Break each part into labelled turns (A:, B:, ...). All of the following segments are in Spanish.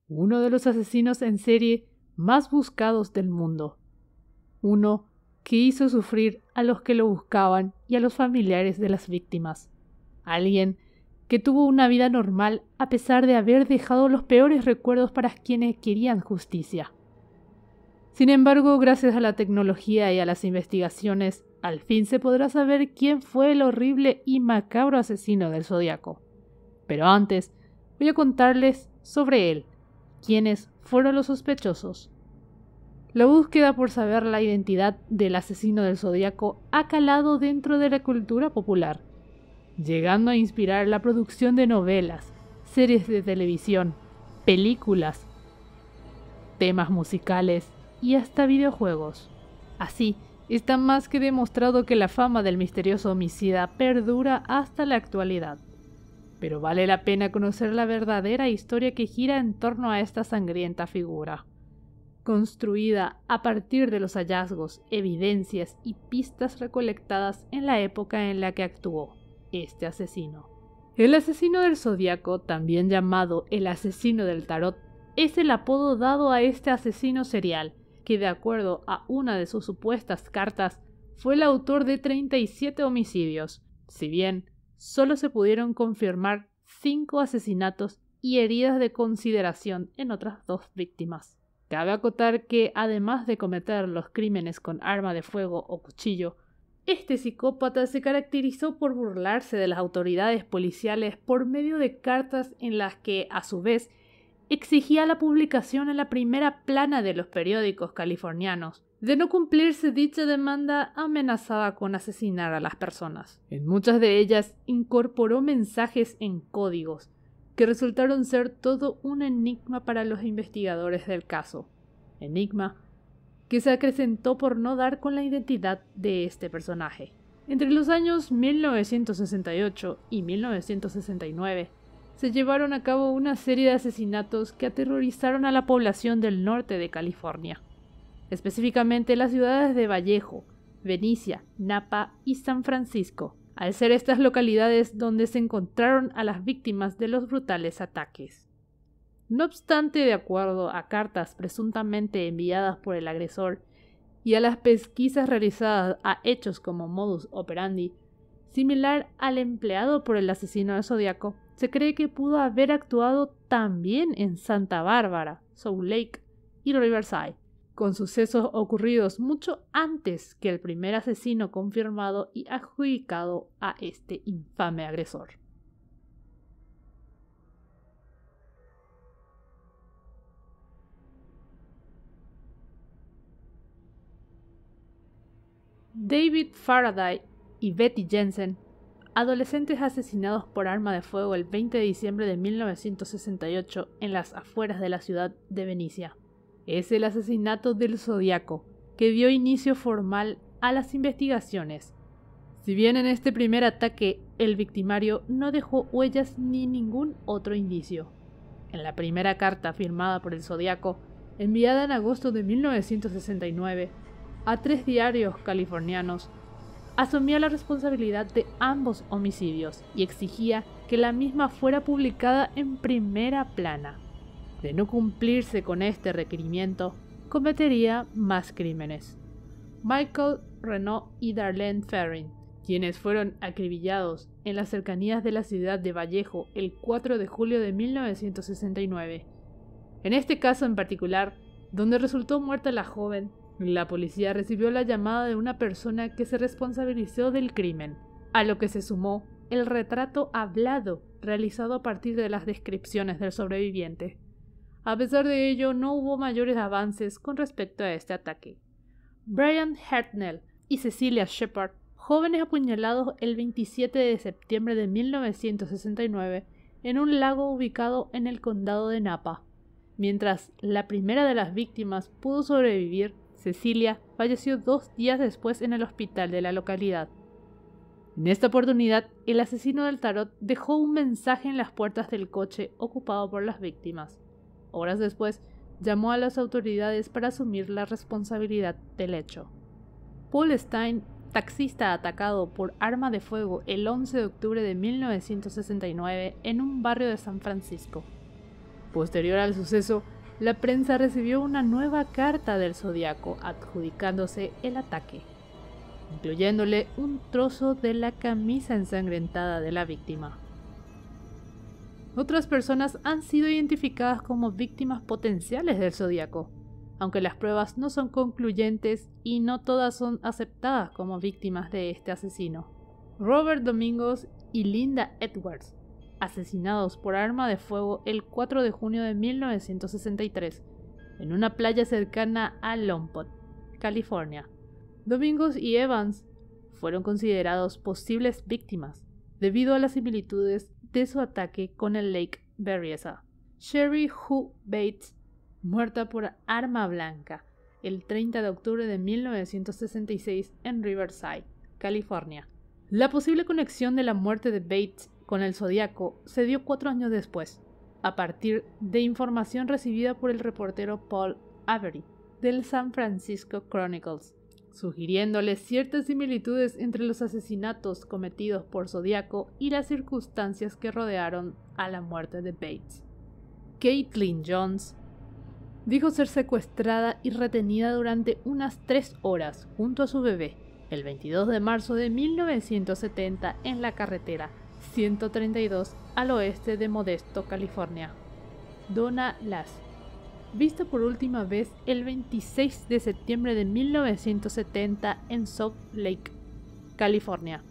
A: uno de los asesinos en serie más buscados del mundo. Uno que hizo sufrir a los que lo buscaban y a los familiares de las víctimas. Alguien que tuvo una vida normal a pesar de haber dejado los peores recuerdos para quienes querían justicia. Sin embargo, gracias a la tecnología y a las investigaciones, al fin se podrá saber quién fue el horrible y macabro asesino del Zodíaco. Pero antes, voy a contarles sobre él, quiénes fueron los sospechosos. La búsqueda por saber la identidad del asesino del Zodíaco ha calado dentro de la cultura popular, llegando a inspirar la producción de novelas, series de televisión, películas, temas musicales y hasta videojuegos. Así, está más que demostrado que la fama del misterioso homicida perdura hasta la actualidad. Pero vale la pena conocer la verdadera historia que gira en torno a esta sangrienta figura, construida a partir de los hallazgos, evidencias y pistas recolectadas en la época en la que actuó este asesino. El asesino del Zodíaco, también llamado el asesino del tarot, es el apodo dado a este asesino serial, que de acuerdo a una de sus supuestas cartas, fue el autor de 37 homicidios, si bien solo se pudieron confirmar 5 asesinatos y heridas de consideración en otras 2 víctimas. Cabe acotar que, además de cometer los crímenes con arma de fuego o cuchillo, este psicópata se caracterizó por burlarse de las autoridades policiales por medio de cartas en las que, a su vez, exigía la publicación en la primera plana de los periódicos californianos. De no cumplirse dicha demanda, amenazaba con asesinar a las personas. En muchas de ellas incorporó mensajes en códigos, que resultaron ser todo un enigma para los investigadores del caso. Enigma que se acrecentó por no dar con la identidad de este personaje. Entre los años 1968 y 1969, se llevaron a cabo una serie de asesinatos que aterrorizaron a la población del norte de California, específicamente las ciudades de Vallejo, Benicia, Napa y San Francisco, al ser estas localidades donde se encontraron a las víctimas de los brutales ataques. No obstante, de acuerdo a cartas presuntamente enviadas por el agresor y a las pesquisas realizadas a hechos como modus operandi, similar al empleado por el asesino del Zodíaco, se cree que pudo haber actuado también en Santa Bárbara, Salt Lake y Riverside, con sucesos ocurridos mucho antes que el primer asesino confirmado y adjudicado a este infame agresor. David Faraday y Betty Jensen, adolescentes asesinados por arma de fuego el 20 de diciembre de 1968 en las afueras de la ciudad de Benicia. Es el asesinato del Zodíaco que dio inicio formal a las investigaciones. Si bien en este primer ataque el victimario no dejó huellas ni ningún otro indicio. En la primera carta firmada por el Zodíaco, enviada en agosto de 1969, a 3 diarios californianos, asumía la responsabilidad de ambos homicidios y exigía que la misma fuera publicada en primera plana. De no cumplirse con este requerimiento, cometería más crímenes. Michael Renaud y Darlene Ferrin, quienes fueron acribillados en las cercanías de la ciudad de Vallejo el 4 de julio de 1969. En este caso en particular, donde resultó muerta la joven, la policía recibió la llamada de una persona que se responsabilizó del crimen, a lo que se sumó el retrato hablado realizado a partir de las descripciones del sobreviviente. A pesar de ello, no hubo mayores avances con respecto a este ataque. Brian Hartnell y Cecilia Shepard, jóvenes apuñalados el 27 de septiembre de 1969 en un lago ubicado en el condado de Napa. Mientras la primera de las víctimas pudo sobrevivir, Cecilia falleció 2 días después en el hospital de la localidad. En esta oportunidad, el asesino del tarot dejó un mensaje en las puertas del coche ocupado por las víctimas. Horas después, llamó a las autoridades para asumir la responsabilidad del hecho. Paul Stein, taxista atacado por arma de fuego el 11 de octubre de 1969 en un barrio de San Francisco. Posterior al suceso, la prensa recibió una nueva carta del Zodíaco adjudicándose el ataque, incluyéndole un trozo de la camisa ensangrentada de la víctima. Otras personas han sido identificadas como víctimas potenciales del Zodíaco, aunque las pruebas no son concluyentes y no todas son aceptadas como víctimas de este asesino. Robert Domingos y Linda Edwards, asesinados por arma de fuego el 4 de junio de 1963, en una playa cercana a Lompoc, California. Domingos y Evans fueron considerados posibles víctimas debido a las similitudes de su ataque con el Lake Berryessa. Sherry Hugh Bates, muerta por arma blanca el 30 de octubre de 1966 en Riverside, California. La posible conexión de la muerte de Bates con el Zodíaco se dio 4 años después, a partir de información recibida por el reportero Paul Avery del San Francisco Chronicles, sugiriéndole ciertas similitudes entre los asesinatos cometidos por Zodíaco y las circunstancias que rodearon a la muerte de Bates. Caitlin Jones dijo ser secuestrada y retenida durante unas 3 horas junto a su bebé el 22 de marzo de 1970 en la carretera 132 al oeste de Modesto, California. Donna Lass, vista por última vez el 26 de septiembre de 1970 en Salt Lake, California.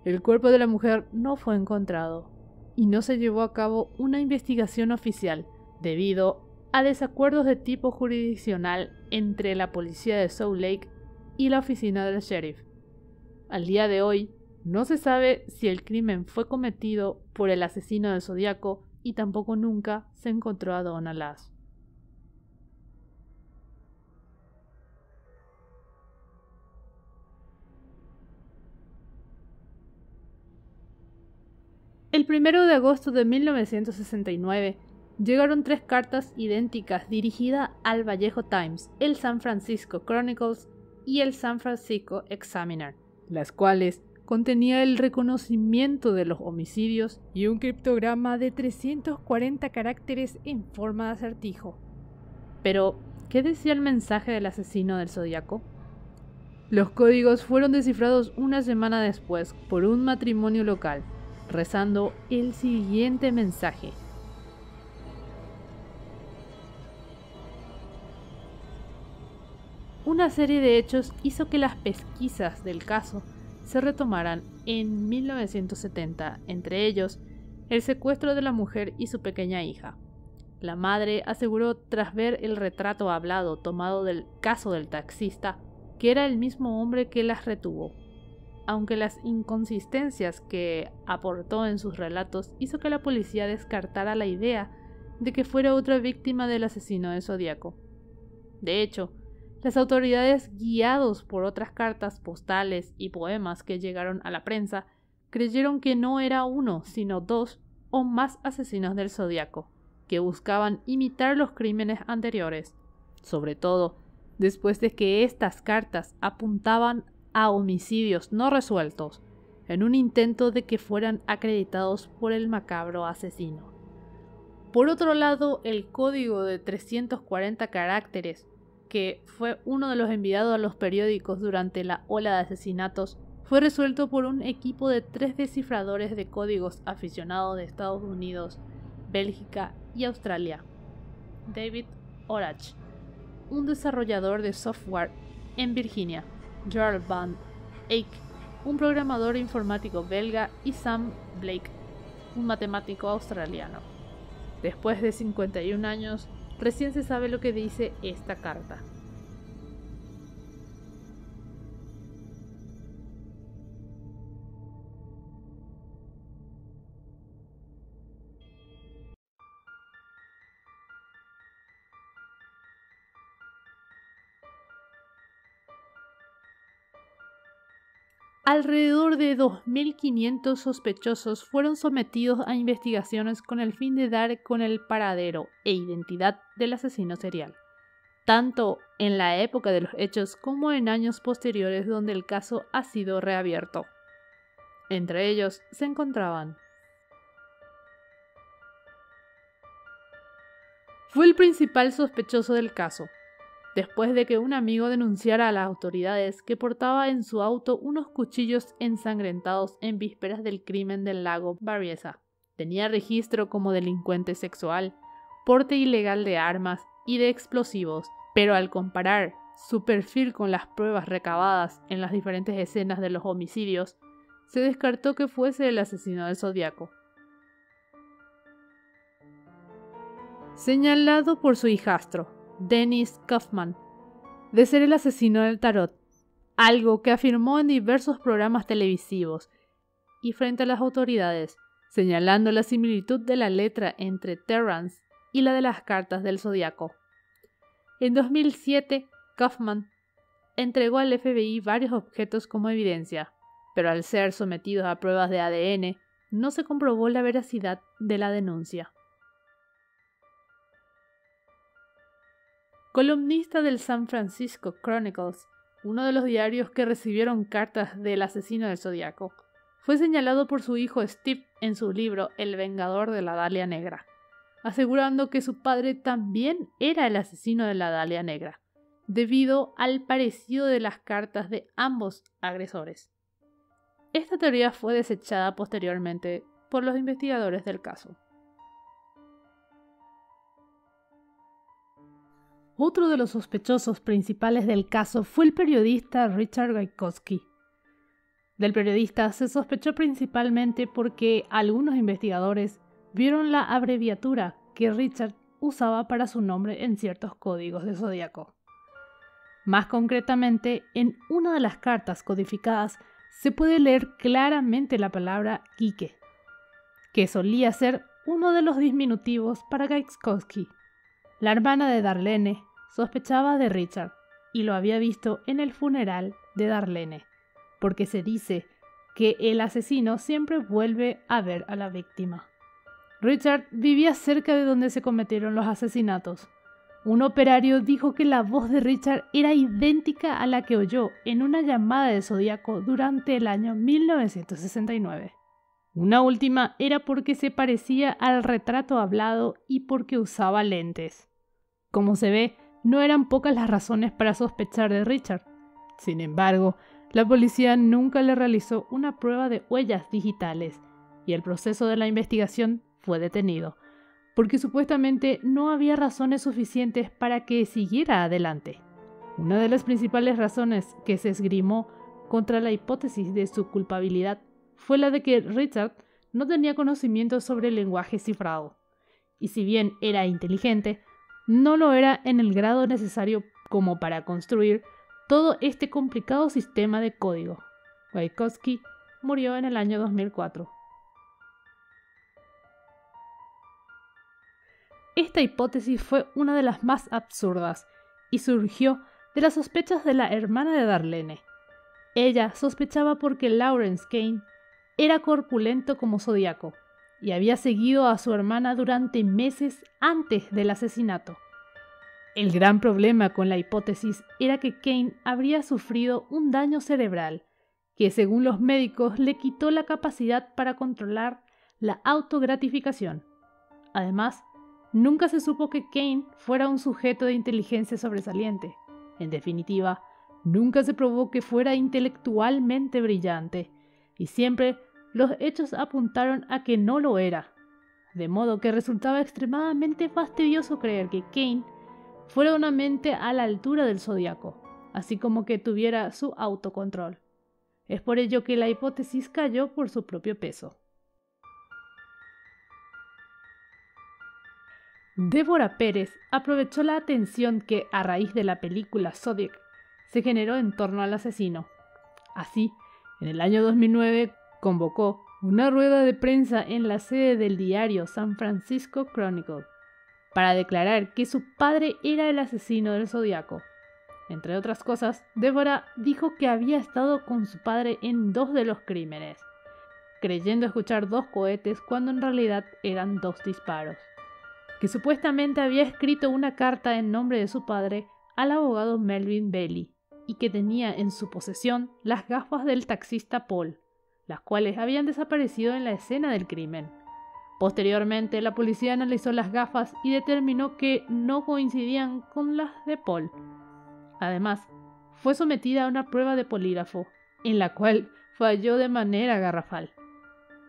A: El cuerpo de la mujer no fue encontrado y no se llevó a cabo una investigación oficial debido a desacuerdos de tipo jurisdiccional entre la policía de Salt Lake y la oficina del sheriff. Al día de hoy, no se sabe si el crimen fue cometido por el asesino del Zodíaco y tampoco nunca se encontró a Donna Lass. El 1 de agosto de 1969 llegaron 3 cartas idénticas dirigidas al Vallejo Times, el San Francisco Chronicles y el San Francisco Examiner, las cuales contenían el reconocimiento de los homicidios y un criptograma de 340 caracteres en forma de acertijo. Pero, ¿qué decía el mensaje del asesino del Zodíaco? Los códigos fueron descifrados una semana después por un matrimonio local, rezando el siguiente mensaje: una serie de hechos hizo que las pesquisas del caso se retomaran en 1970, entre ellos el secuestro de la mujer y su pequeña hija. La madre aseguró tras ver el retrato hablado tomado del caso del taxista que era el mismo hombre que las retuvo, aunque las inconsistencias que aportó en sus relatos hizo que la policía descartara la idea de que fuera otra víctima del asesino del Zodíaco. De hecho, las autoridades, guiados por otras cartas postales y poemas que llegaron a la prensa, creyeron que no era uno, sino 2 o más asesinos del Zodíaco, que buscaban imitar los crímenes anteriores, sobre todo después de que estas cartas apuntaban a homicidios no resueltos, en un intento de que fueran acreditados por el macabro asesino. Por otro lado, el código de 340 caracteres, que fue uno de los enviados a los periódicos durante la ola de asesinatos, fue resuelto por un equipo de 3 descifradores de códigos aficionados de Estados Unidos, Bélgica y Australia. David Orach, un desarrollador de software en Virginia, Gerald Van Eyck, un programador informático belga, y Sam Blake, un matemático australiano. Después de 51 años, recién se sabe lo que dice esta carta. Alrededor de 2.500 sospechosos fueron sometidos a investigaciones con el fin de dar con el paradero e identidad del asesino serial. tanto en la época de los hechos como en años posteriores donde el caso ha sido reabierto. Entre ellos se encontraban: fue el principal sospechoso del caso, después de que un amigo denunciara a las autoridades que portaba en su auto unos cuchillos ensangrentados en vísperas del crimen del lago Berryessa. Tenía registro como delincuente sexual, porte ilegal de armas y de explosivos, pero al comparar su perfil con las pruebas recabadas en las diferentes escenas de los homicidios, se descartó que fuese el asesino del Zodíaco. Señalado por su hijastro, Dennis Kaufman, de ser el asesino del tarot, algo que afirmó en diversos programas televisivos y frente a las autoridades, señalando la similitud de la letra entre Terrance y la de las cartas del Zodíaco. En 2007, Kaufman entregó al FBI varios objetos como evidencia, pero al ser sometidos a pruebas de ADN, no se comprobó la veracidad de la denuncia. Columnista del San Francisco Chronicles, uno de los diarios que recibieron cartas del asesino del Zodíaco, fue señalado por su hijo Steve en su libro El Vengador de la Dalia Negra, asegurando que su padre también era el asesino de la Dalia Negra, debido al parecido de las cartas de ambos agresores. Esta teoría fue desechada posteriormente por los investigadores del caso. Otro de los sospechosos principales del caso fue el periodista Richard Wachowski. Del periodista se sospechó principalmente porque algunos investigadores vieron la abreviatura que Richard usaba para su nombre en ciertos códigos de Zodíaco. Más concretamente, en una de las cartas codificadas se puede leer claramente la palabra Kike, que solía ser uno de los diminutivos para Wachowski. La hermana de Darlene sospechaba de Richard y lo había visto en el funeral de Darlene, porque se dice que el asesino siempre vuelve a ver a la víctima. Richard vivía cerca de donde se cometieron los asesinatos. Un operario dijo que la voz de Richard era idéntica a la que oyó en una llamada de Zodíaco durante el año 1969. Una última era porque se parecía al retrato hablado y porque usaba lentes. Como se ve, no eran pocas las razones para sospechar de Richard. Sin embargo, la policía nunca le realizó una prueba de huellas digitales y el proceso de la investigación fue detenido, porque supuestamente no había razones suficientes para que siguiera adelante. Una de las principales razones que se esgrimó contra la hipótesis de su culpabilidad fue la de que Richard no tenía conocimiento sobre el lenguaje cifrado, y si bien era inteligente, no lo era en el grado necesario como para construir todo este complicado sistema de código. Wachowski murió en el año 2004. Esta hipótesis fue una de las más absurdas y surgió de las sospechas de la hermana de Darlene. Ella sospechaba porque Lawrence Kane era corpulento como Zodíaco y había seguido a su hermana durante meses antes del asesinato. El gran problema con la hipótesis era que Kane habría sufrido un daño cerebral que, según los médicos, le quitó la capacidad para controlar la autogratificación. Además, nunca se supo que Kane fuera un sujeto de inteligencia sobresaliente. En definitiva, nunca se probó que fuera intelectualmente brillante, y siempre los hechos apuntaron a que no lo era, de modo que resultaba extremadamente fastidioso creer que Kane fuera una mente a la altura del Zodíaco, así como que tuviera su autocontrol. Es por ello que la hipótesis cayó por su propio peso. Débora Pérez aprovechó la atención que, a raíz de la película Zodiac, se generó en torno al asesino. Así, en el año 2009, convocó una rueda de prensa en la sede del diario San Francisco Chronicle para declarar que su padre era el asesino del Zodíaco. Entre otras cosas, Débora dijo que había estado con su padre en 2 de los crímenes, creyendo escuchar 2 cohetes cuando en realidad eran 2 disparos. que supuestamente había escrito una carta en nombre de su padre al abogado Melvin Bailey y que tenía en su posesión las gafas del taxista Paul, las cuales habían desaparecido en la escena del crimen. Posteriormente, la policía analizó las gafas y determinó que no coincidían con las de Paul. Además, fue sometida a una prueba de polígrafo, en la cual falló de manera garrafal.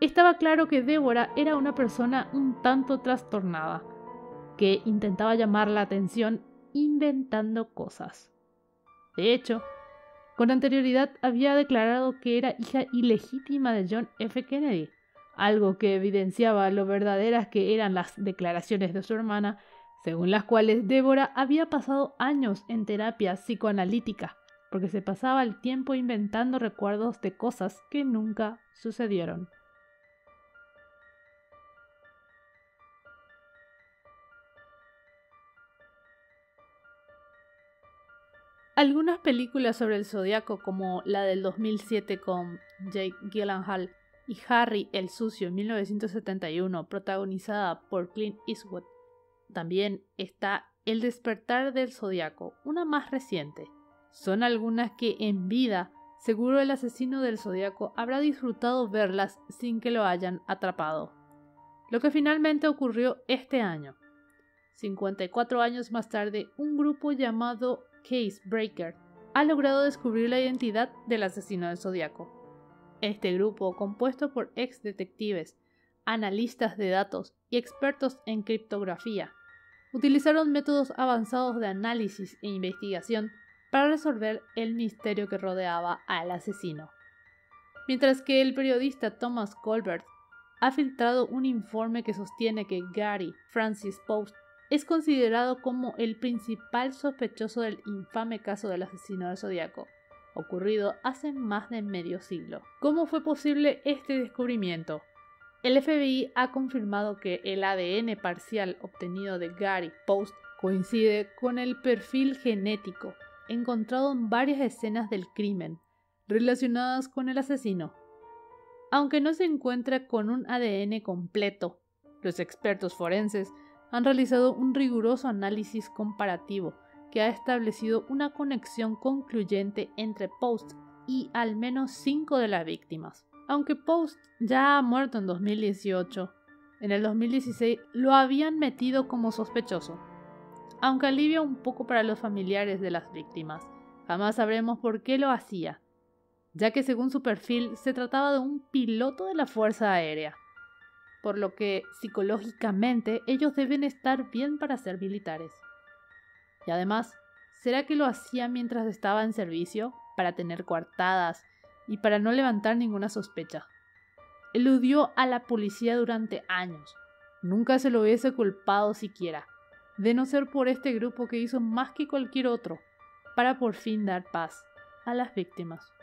A: Estaba claro que Deborah era una persona un tanto trastornada, que intentaba llamar la atención inventando cosas. De hecho, con anterioridad había declarado que era hija ilegítima de John F. Kennedy, algo que evidenciaba lo verdaderas que eran las declaraciones de su hermana, según las cuales Deborah había pasado años en terapia psicoanalítica, porque se pasaba el tiempo inventando recuerdos de cosas que nunca sucedieron. Algunas películas sobre el zodiaco, como la del 2007 con Jake Gyllenhaal y Harry el Sucio en 1971, protagonizada por Clint Eastwood. También está El despertar del zodiaco, una más reciente. Son algunas que en vida, seguro el asesino del zodiaco habrá disfrutado verlas sin que lo hayan atrapado. Lo que finalmente ocurrió este año. 54 años más tarde, un grupo llamado Case Breaker ha logrado descubrir la identidad del asesino del zodiaco. Este grupo, compuesto por ex detectives, analistas de datos y expertos en criptografía, utilizaron métodos avanzados de análisis e investigación para resolver el misterio que rodeaba al asesino. Mientras que el periodista Thomas Colbert ha filtrado un informe que sostiene que Gary Francis Post es considerado como el principal sospechoso del infame caso del asesino del zodiaco, ocurrido hace más de medio siglo. ¿Cómo fue posible este descubrimiento? El FBI ha confirmado que el ADN parcial obtenido de Gary Post coincide con el perfil genético encontrado en varias escenas del crimen relacionadas con el asesino. Aunque no se encuentra con un ADN completo, los expertos forenses han realizado un riguroso análisis comparativo que ha establecido una conexión concluyente entre Post y al menos 5 de las víctimas. Aunque Post ya ha muerto en 2018, en el 2016 lo habían metido como sospechoso. Aunque alivia un poco para los familiares de las víctimas, jamás sabremos por qué lo hacía, ya que según su perfil se trataba de un piloto de la Fuerza Aérea, por lo que psicológicamente ellos deben estar bien para ser militares. Y además, ¿será que lo hacía mientras estaba en servicio, para tener coartadas y para no levantar ninguna sospecha? Eludió a la policía durante años. Nunca se lo hubiese culpado siquiera, de no ser por este grupo que hizo más que cualquier otro, para por fin dar paz a las víctimas.